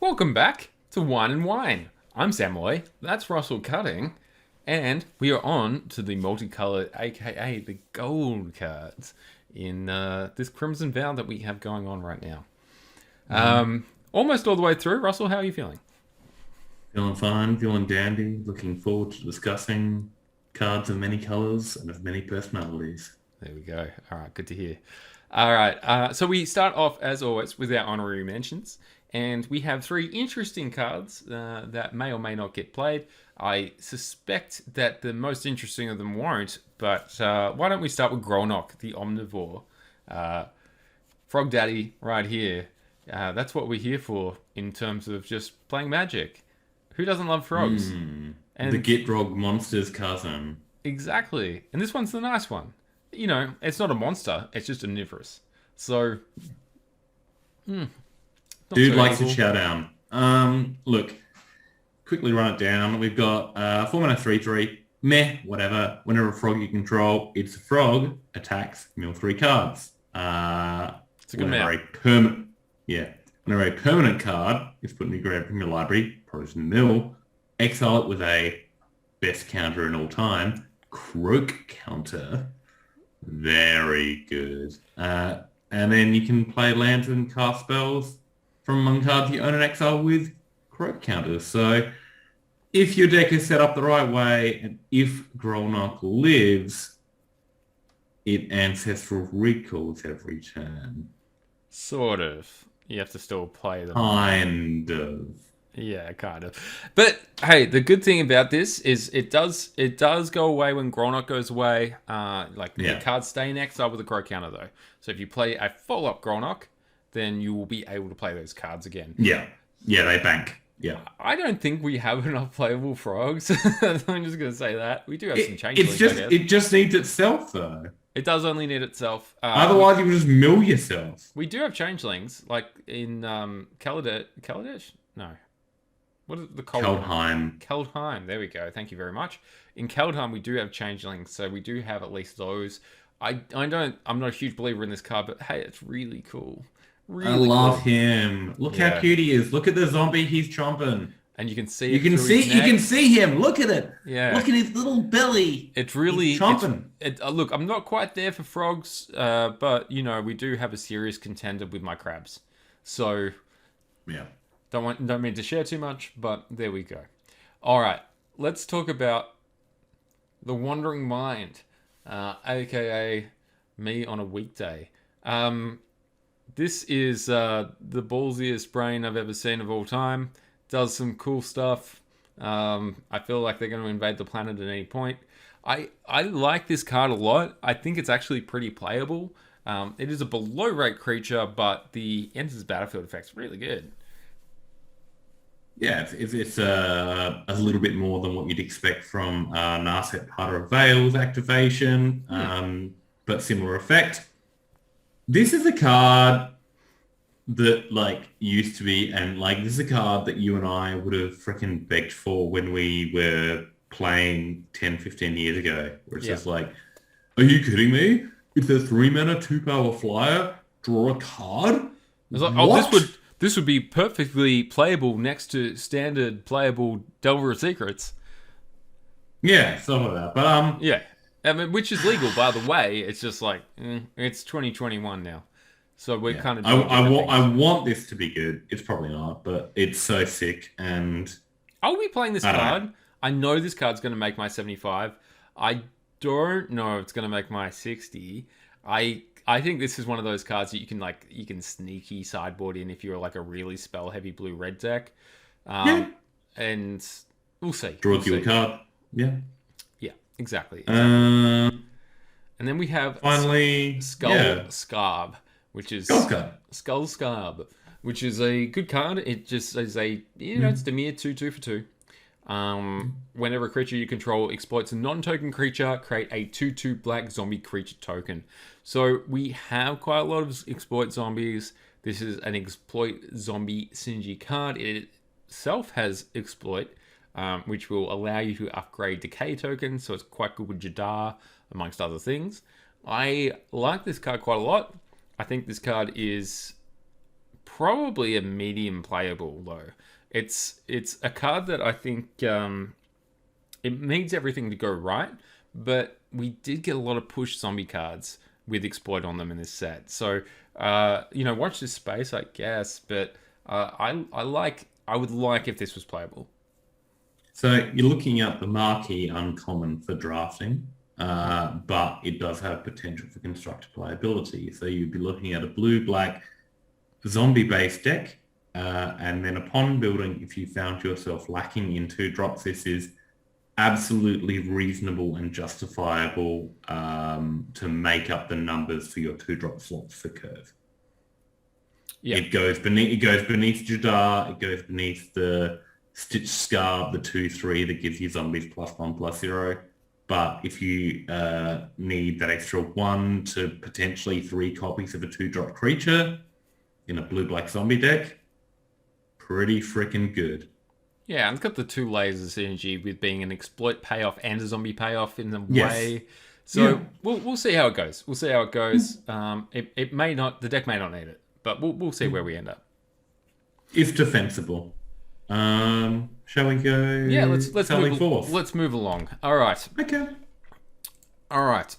Welcome back to Wine and Wine. I'm Samoy, that's Russell Cutting, and we are on to the multicolored, aka the gold cards, in this Crimson Vow that we have going on right now. Almost all the way through. Russell, how are you feeling? Feeling fine, feeling dandy, looking forward to discussing cards of many colors and of many personalities. There we go. All right, good to hear. All right, so we start off as always with our honorary mentions, and we have three interesting cards that may or may not get played. I suspect that the most interesting of them won't, but why don't we start with Grolnok, the Omnivore, Frog Daddy, right here. That's what we're here for in terms of just playing Magic. Who doesn't love frogs? The And Gitrog monster's cousin. exactly, and this one's the nice one. You know, it's not a monster; it's just omnivorous. So, not Dude too likes to evil. chow down. Look, quickly run it down. We've got 4 mana 3/3. Meh, whatever. Whenever a frog you control, it's a frog, attacks, mill 3 cards. It's a good Whenever amount. a permanent, yeah, whenever a permanent card is put in your grab from your library, probably in the mill, exile it with a best counter in all time, croak counter. Very good. And then you can play lands and cast spells from among cards you own and exile with croak counters. So if your deck is set up the right way, and if Grolnok lives, it ancestral recalls every turn. Sort of. You have to still play them. Kind of. Yeah, kind of. But hey, the good thing about this is it does go away when Grolnok goes away. Like the Yeah. cards stay in exile with a crow counter though. So if you play a follow up Grolnok, then you will be able to play those cards again. Yeah. Yeah, they bank. Yeah. I don't think we have enough playable frogs. I'm just gonna say that we do have some It's changelings, I just guess. it just needs itself though. It does only need itself. Otherwise you would just mill yourself. We do have changelings, like in Kaladesh? No. What is the cold one? Keldheim. Keldheim. There we go. Thank you very much. In Keldheim, we do have changelings, so we do have at least those. I'm not a huge believer in this card, but hey, it's really cool. I Really love cool. him. Look how Yeah. cute he is. Look at the zombie he's chomping. And you can see You it can through his see you neck. can see him. Look at it. Yeah. Look at his little belly. It's really He's chomping. look, I'm not quite there for frogs, but you know, we do have a serious contender with my crabs. So Yeah. don't mean to share too much, but there we go. All right, let's talk about the Wandering Mind, aka me on a weekday. This is the ballsiest brain I've ever seen of all time. Does some cool stuff. I feel like they're going to invade the planet at any point. I like this card a lot. I think it's actually pretty playable. It is a below rate creature, but the enters battlefield effect's really good. Yeah, it's a little bit more than what you'd expect from Narset Harder of Veils activation, but similar effect. This is a card that like used to be, and like this is a card that you and I would have freaking begged for when we were playing 10, 15 years ago, where it's Yeah. just like, are you kidding me? It's a 3 mana, 2 power flyer, draw a card? It's like, oh, What? this would be perfectly playable next to standard playable Delver of Secrets. Yeah, stuff like that. But Yeah, I mean, which is legal, by the way. It's just like it's 2021 now, so we're yeah, kind of I, doing I different want things. I want this to be good. It's probably not, but it's so sick, and I'll be playing this I don't know. card. I know this card's going to make my 75. I don't know if it's going to make my 60. I think this is one of those cards that you can sneaky sideboard in if you're like a really spell heavy blue red deck. Yeah, And we'll see. We'll draws you a see. card. Yeah. Yeah, exactly. Um, And then we have finally, Skull yeah, Scarb, which is Ghost card. Skull Scarb, which is a good card. It just is it's the mere 2/2 for 2. Whenever a creature you control exploits a non-token creature, create a 2/2 black zombie creature token. So we have quite a lot of exploit zombies. This is an exploit zombie synergy card. It itself has exploit, which will allow you to upgrade decay tokens. So it's quite good with Jadar, amongst other things. I like this card quite a lot. I think this card is probably a medium playable though. It's a card that I think it needs everything to go right, but we did get a lot of push zombie cards with exploit on them in this set. So watch this space, I guess. But I would like if this was playable. So you're looking at the marquee uncommon for drafting, but it does have potential for constructed playability. So you'd be looking at a blue-black zombie-based deck, and then upon building, if you found yourself lacking in 2-drops, this is absolutely reasonable and justifiable to make up the numbers for your 2-drop slots for curve. Yeah. It goes beneath Jadar, it goes beneath the Stitch Scarb, the 2/3 that gives you zombies +1/+0. But if you need that extra 1 to potentially 3 copies of a 2-drop creature in a blue-black zombie deck, pretty freaking good. Yeah, and it's got the 2 layers of synergy with being an exploit payoff and a zombie payoff in a way. So we'll see how it goes. We'll see how it goes. It may not, the deck may not need it, but we'll see where we end up. If defensible. Shall we go? Yeah, let's move along. All right. Okay. All right.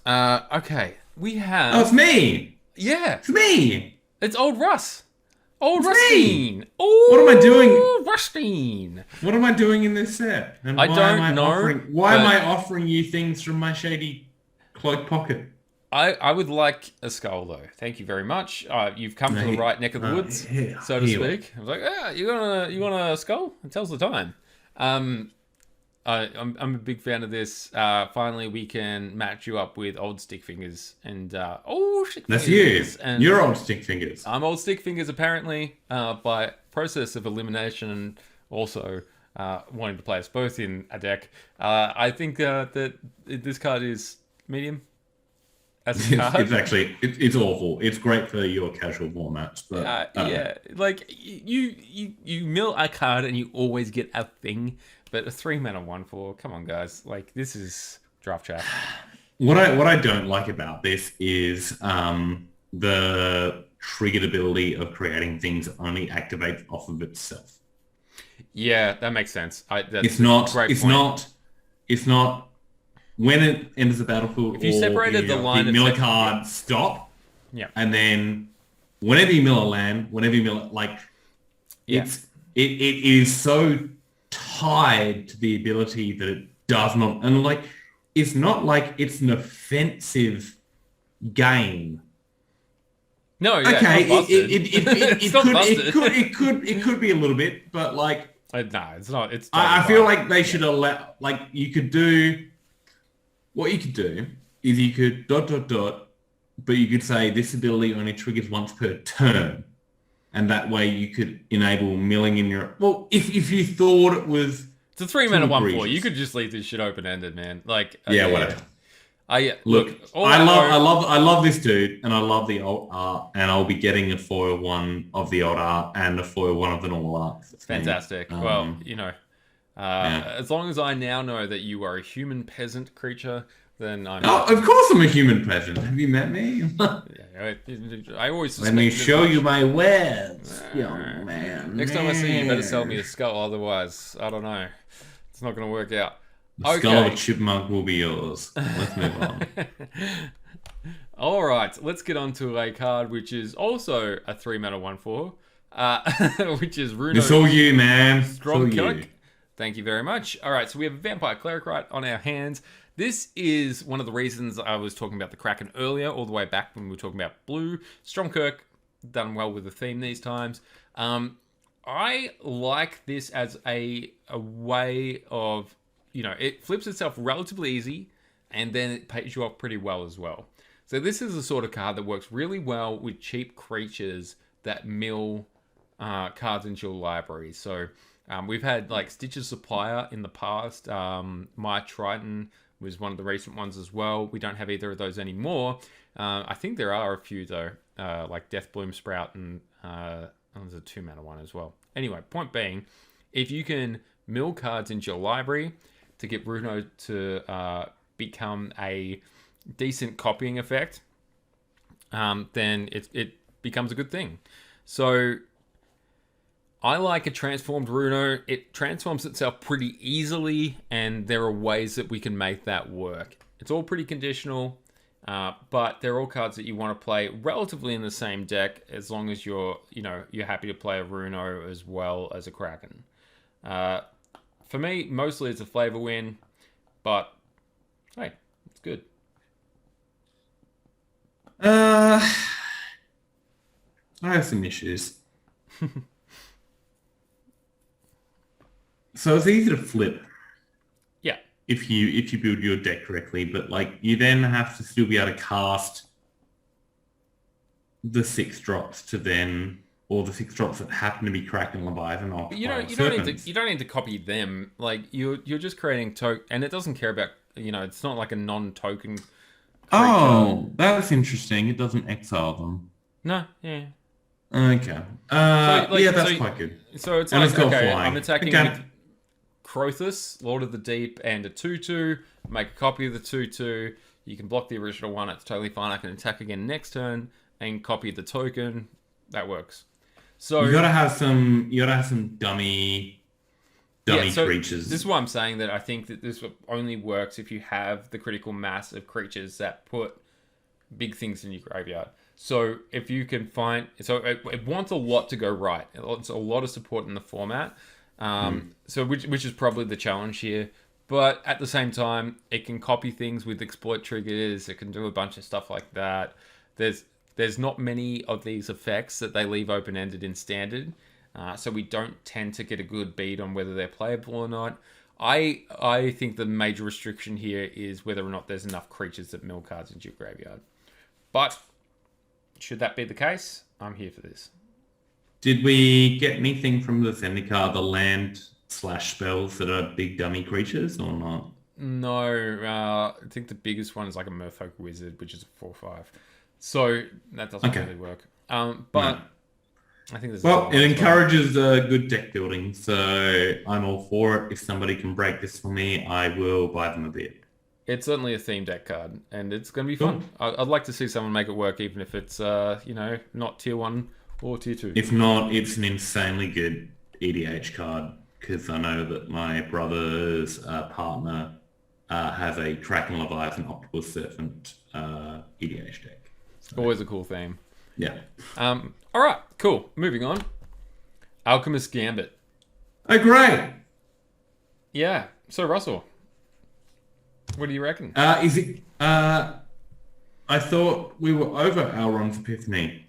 Okay. We have. Oh, it's me. Yeah. It's me. It's old Russ. Old Rustine. Oh, what am I doing? Rustine. What am I doing in this set? And I don't know. Why am I offering you things from my shady cloak pocket? I would like a skull though. Thank you very much. You've come to the right neck of the woods, so to speak. I was like, you want a skull? It tells the time. I'm a big fan of this. Finally, we can match you up with old stick fingers and stick that's fingers. you. And you're old stick fingers. I'm old stick fingers apparently by process of elimination and also wanting to play us both in a deck. I think that this card is medium. It's actually it's awful. It's great for your casual formats, but like you mill a card and you always get a thing, but a 3-mana 1/4. Come on, guys! Like this is draft chat. What I don't like about this is the triggered ability of creating things that only activates off of itself. Yeah, that makes sense. It's not. When it enters the battlefield, if you separated the line, mill a card, stop. Yeah. And then whenever you mill a land, whenever you mill it, it is so tied to the ability that it does not, and it's not like it's an offensive game. No, yeah, okay, it could be a little bit, but no, it's not. It's. I feel like they should allow. You could do. What you could do is you could ... but you could say this ability only triggers once per turn. And that way you could enable milling in your... Well, if you thought it was... It's a 3-mana 1/4. You could just leave this shit open-ended, man. Whatever. I love this dude, and I love the old art, and I'll be getting a foil 1 of the old art and a foil 1 of the normal art. Fantastic. As long as I now know that you are a human peasant creature, then I'm... Oh, of course I'm a human peasant. Have you met me? I always... Let me show you my wares, young man. Next time I see you, you better sell me a skull. Otherwise, I don't know. It's not going to work out. The skull of a chipmunk will be yours. Let's move on. All right. Let's get on to a card which is also a 3-mana 1/4, which is Runo. It's all you, man. Strong Cleric. Thank you very much. All right, so we have a Vampire Cleric right on our hands. This is one of the reasons I was talking about the Kraken earlier, all the way back when we were talking about blue. Stromkirk, done well with the theme these times. I like this as a way of, it flips itself relatively easy, and then it pays you off pretty well as well. So this is the sort of card that works really well with cheap creatures that mill cards into your library. So... we've had Stitch's Supplier in the past. My Triton was one of the recent ones as well. We don't have either of those anymore. I think there are a few though, like Deathbloom Sprout and there's a 2-mana one as well. Anyway, point being, if you can mill cards into your library to get Bruno to become a decent copying effect, then it becomes a good thing. So I like a transformed Runo. It transforms itself pretty easily, and there are ways that we can make that work. It's all pretty conditional, but they're all cards that you want to play relatively in the same deck, as long as you're happy to play a Runo as well as a Kraken. For me, mostly it's a flavor win, but hey, it's good. I have some issues. So it's easy to flip Yeah. if you build your deck correctly, but like you then have to still be able to cast the 6 drops to then, or the 6 drops that happen to be Kraken, Leviathan, or You don't need to copy them. Like you're just creating and it doesn't care about it's not like a non-token creature. Oh, that's interesting. It doesn't exile them. No, yeah. Okay. That's quite good. So it's and like, it's got okay, flying. I'm attacking with Crothus, Lord of the Deep, and a 2/2. Make a copy of the 2/2. You can block the original one. It's totally fine. I can attack again next turn and copy the token. That works. So you gotta have some dummy creatures. This is why I'm saying that I think that this only works if you have the critical mass of creatures that put big things in your graveyard. So if you can find, it wants a lot to go right. It wants a lot of support in the format. So which is probably the challenge here. But at the same time, it can copy things with exploit triggers. It can do a bunch of stuff like that. There's not many of these effects that they leave open-ended in standard. So we don't tend to get a good bead on whether they're playable or not. I think the major restriction here is whether or not there's enough creatures that mill cards into your graveyard. But should that be the case, I'm here for this. Did we get anything from the Zendikar, the land/spells that are big dummy creatures, or not? No, I think the biggest one is like a Merfolk Wizard, which is a 4/5. So that doesn't really work. But no. I think it encourages good deck building, so I'm all for it. If somebody can break this for me, I will buy them a bit. It's certainly a theme deck card, and it's going to be fun. I'd like to see someone make it work, even if it's not tier 1 or tier 2. If not, it's an insanely good EDH card, because I know that my brother's partner has a Kraken, Leviathan, Octopus Serpent EDH deck. So, always a cool theme. Yeah. All right, cool. Moving on. Alchemist Gambit. Oh, great. Yeah. So, Russell, what do you reckon? Is it? I thought we were over Elrond's Epiphany.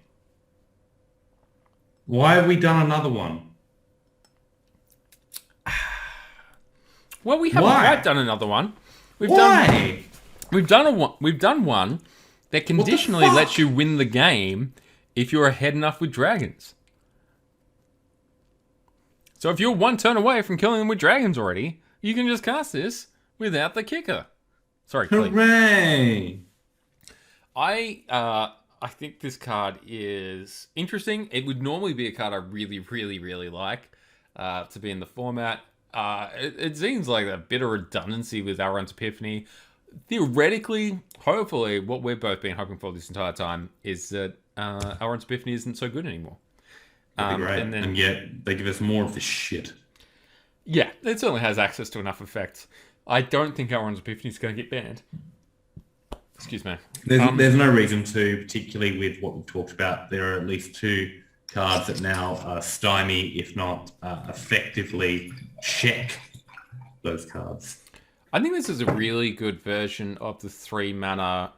Why have we done another one? Well, we haven't quite done another one. We've done one that conditionally lets you win the game if you're ahead enough with dragons. So if you're one turn away from killing them with dragons already, you can just cast this without the kicker. Sorry, hooray! I think this card is interesting. It would normally be a card I really, really, really like to be in the format. It seems like a bit of redundancy with Elrond's Epiphany. Theoretically, hopefully, what we've both been hoping for this entire time is that Elrond's Epiphany isn't so good anymore. That'd be great. And yet they give us more of this shit. Yeah, it certainly has access to enough effects. I don't think Elrond's Epiphany is going to get banned. Excuse me. There's no reason to, particularly with what we've talked about. There are at least 2 cards that now stymie, if not effectively check those cards. I think this is a really good version of the 3 mana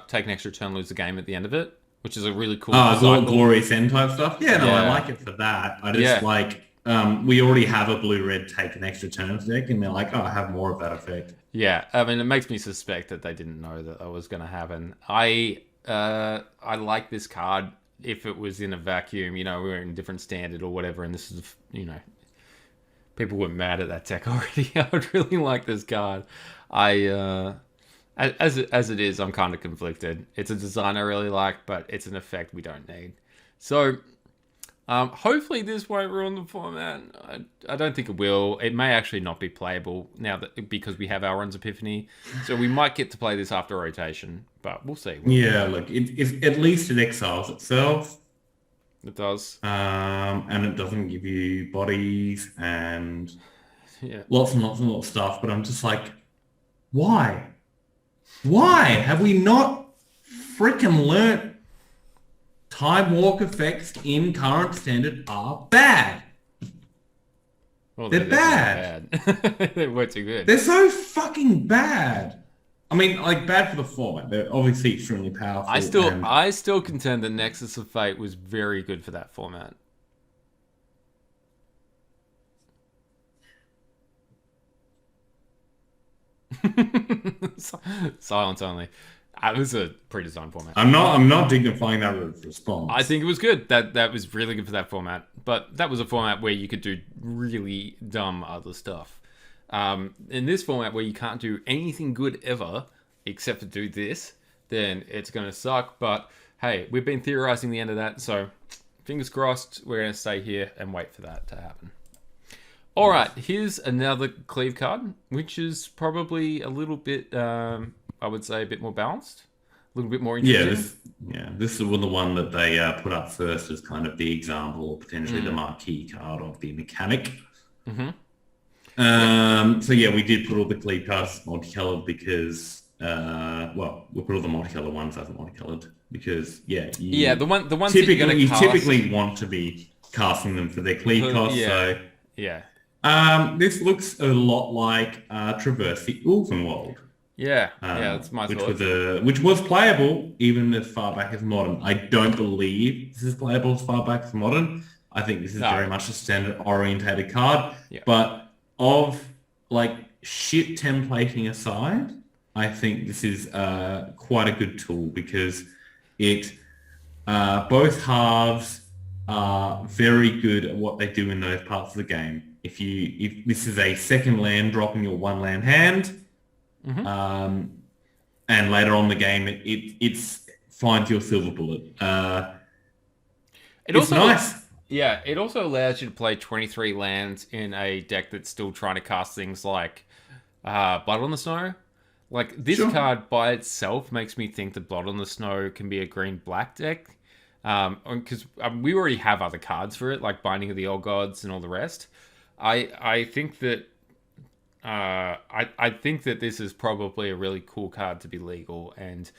take an extra turn, lose the game at the end of it, which is a really cool glorious end type stuff. Yeah, no, I like it for that. I just we already have a blue-red take an extra turn deck, and they're like, I have more of that effect. Yeah, I mean, it makes me suspect that they didn't know that that was going to happen. I like this card if it was in a vacuum, we were in a different standard or whatever, and this is, people were mad at that tech already. I would really like this card. As it is, I'm kind of conflicted. It's a design I really like, but it's an effect we don't need. So, hopefully this won't ruin the format. I don't think it will. It may actually not be playable now because we have Elrond's Epiphany. So we might get to play this after rotation, but we'll see. Yeah, look, at least it exiles itself. It does. And it doesn't give you bodies and Yeah. lots and lots and lots of stuff. But I'm just like, why? Why have we not freaking learnt time walk effects in current standard are bad? Well, They're bad. bad. They were too good. They're so fucking bad. I mean, like, bad for the format. They're obviously extremely powerful. I still contend that Nexus of Fate was very good for that format. Silence only. It was a pre-designed format. I'm not dignifying that response. I think it was good. That was really good for that format. But that was a format where you could do really dumb other stuff. In this format where you can't do anything good ever except for do this, then it's going to suck. But hey, we've been theorizing the end of that, so fingers crossed we're going to stay here and wait for that to happen. All right, here's another cleave card, which is probably a little bit, I would say, a bit more balanced, a little bit more interesting. This is the one that they put up first as kind of the example, or potentially the marquee card of the mechanic. So yeah, we did put all the cleave cards multicolored because, we put all the multicolored ones as multicolored because, the ones typically you typically want to be casting them for their cleave costs. This looks a lot like Traverse the Ulvenwald. That's my thought. Which was playable even as far back as Modern. I don't believe this is playable as far back as Modern. I think this is very much a standard orientated card. But of like shit templating aside, I think this is quite a good tool because it both halves are very good at what they do in those parts of the game. If this is a second land drop in your one land hand, and later on the game it finds your silver bullet. It's nice. Yeah, it also allows you to play 23 lands in a deck that's still trying to cast things like Blood on the Snow. Like, this card by itself makes me think that Blood on the Snow can be a green-black deck. Because we already have other cards for it, like Binding of the Old Gods and all the rest. I think that I think that this is probably a really cool card to be legal, and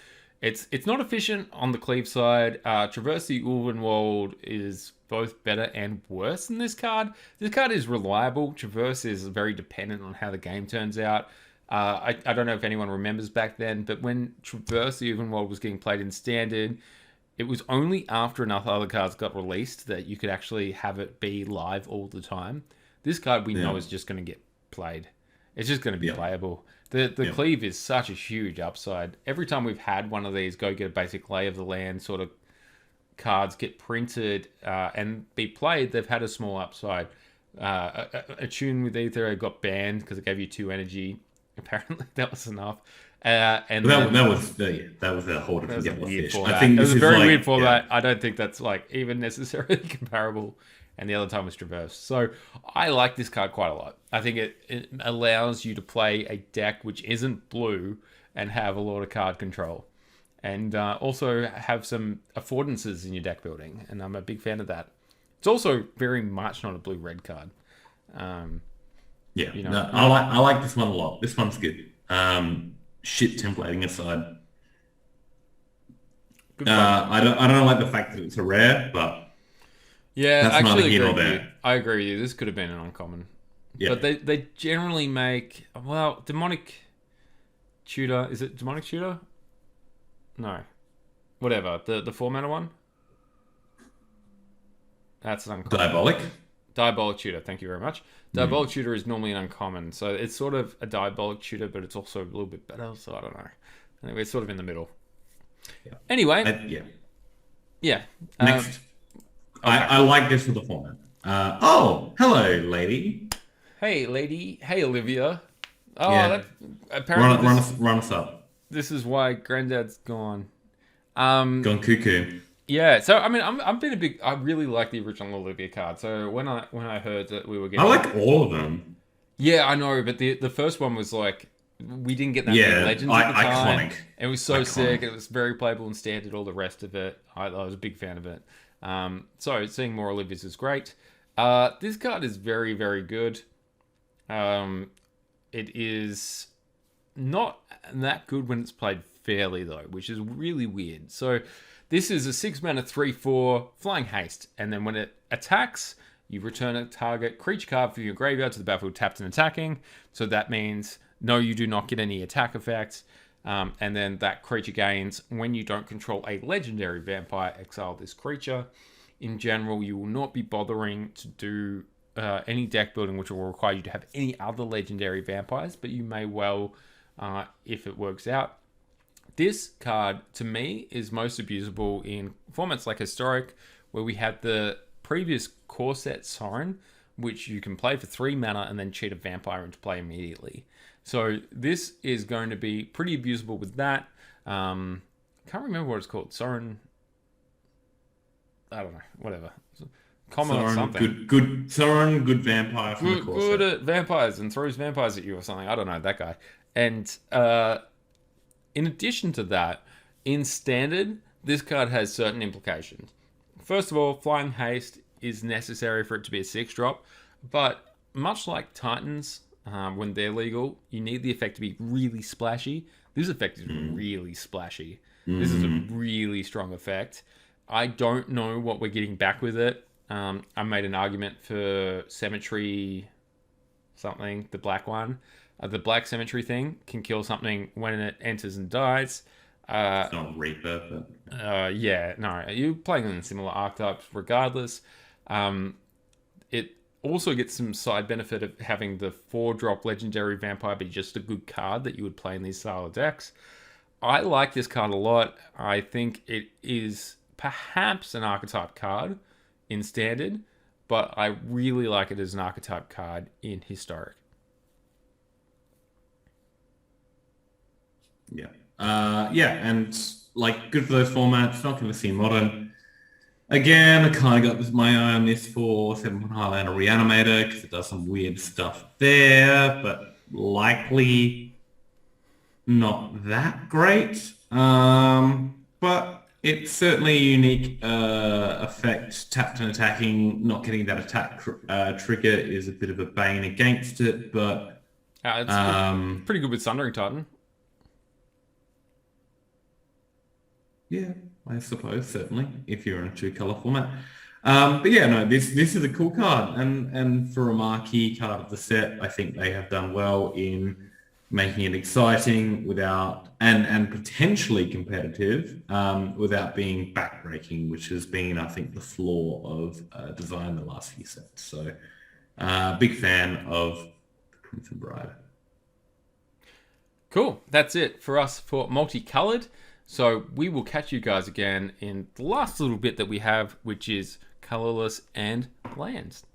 it's not efficient on the cleave side. Traverse the Ulvenwald is both better and worse than this card. This card is reliable. Traverse is very dependent on how the game turns out. I don't know if anyone remembers back then, but when Traverse the Ulvenwald was getting played in Standard, it was only after enough other cards got released that you could actually have it be live all the time. This card we know is just going to get played. It's just going to be playable. The cleave is such a huge upside. Every time we've had one of these go get a basic lay of the land sort of cards get printed and be played, they've had a small upside. Attune with Ether got banned because it gave you 2 energy. Apparently that was enough. And that was a whole different fish. I think it was a very weird format. I don't think that's like even necessarily comparable. And the other time was Traverse. So I like this card quite a lot. I think it allows you to play a deck which isn't blue and have a lot of card control. And also have some affordances in your deck building. And I'm a big fan of that. It's also very much not a blue-red card. I like this one a lot. This one's good. Shit templating aside. I don't like the fact that it's a rare, but that's actually I agree with you. This could have been an uncommon. But they generally make Demonic Tutor. Is it Demonic Tutor? No. Whatever. The 4-mana one? That's an uncommon. Diabolic Tutor, thank you very much. Diabolic Tutor is normally an uncommon, so it's sort of a Diabolic Tutor, but it's also a little bit better, so I don't know. Anyway, it's sort of in the middle. Anyway. Next. I like this for the format. Hello, lady. Hey, lady. Hey, Olivia. Apparently run us up. This is why Granddad's gone. Gone cuckoo. Yeah, so I mean, I really like the original Olivia card. So when I heard that we were getting, I like all of them. Yeah, I know, but the first one was like we didn't get that many legends at the time. Iconic. It was so sick. It was very playable and standard. All the rest of it, I was a big fan of it. So seeing more Olivia's is great. This card is very, very good. It is not that good when it's played fairly, though, which is really weird. So this is a 6-mana 3/4 flying haste, and then when it attacks, you return a target creature card from your graveyard to the battlefield tapped and attacking. So that means no, you do not get any attack effects. And then that creature gains when you don't control a legendary vampire, exile this creature. In general, you will not be bothering to do any deck building which will require you to have any other legendary vampires, but you may well if it works out. This card, to me, is most abusable in formats like Historic, where we had the previous core set Sorin, which you can play for 3 mana and then cheat a vampire into play immediately. So this is going to be pretty abusable with that. Can't remember what it's called. Sorin, I don't know, whatever. Common or something. Good Sorin, good vampire from the core set. Good at vampires and throws vampires at you or something. I don't know, that guy. And in addition to that, in Standard, this card has certain implications. First of all, Flying Haste is necessary for it to be a 6-drop, but much like Titans, when they're legal, you need the effect to be really splashy. This effect is really splashy. This is a really strong effect. I don't know what we're getting back with it. I made an argument for Cemetery something, the black one. The black Cemetery thing can kill something when it enters and dies. It's not Reaper, but... yeah, no. You're playing in similar archetypes regardless. It also gets some side benefit of having the 4-drop Legendary Vampire be just a good card that you would play in these style of decks. I like this card a lot. I think it is perhaps an archetype card in Standard, but I really like it as an archetype card in Historic. Yeah. And like good for those formats. Not going to see Modern. Again, I kind of got my eye on this for 7 Highlander Reanimator because it does some weird stuff there, but likely not that great. But it's certainly a unique effect. Tapped and attacking, not getting that attack trigger is a bit of a bane against it, but it's pretty good with Sundering Titan. Yeah, I suppose, certainly, if you're in a 2-color format. But yeah, no, this is a cool card. And for a marquee card of the set, I think they have done well in making it exciting without, and potentially competitive, without being backbreaking, which has been, I think, the flaw of design the last few sets. So, big fan of the Crimson Bride. Cool. That's it for us for Multicolored. So we will catch you guys again in the last little bit that we have, which is colorless and lands.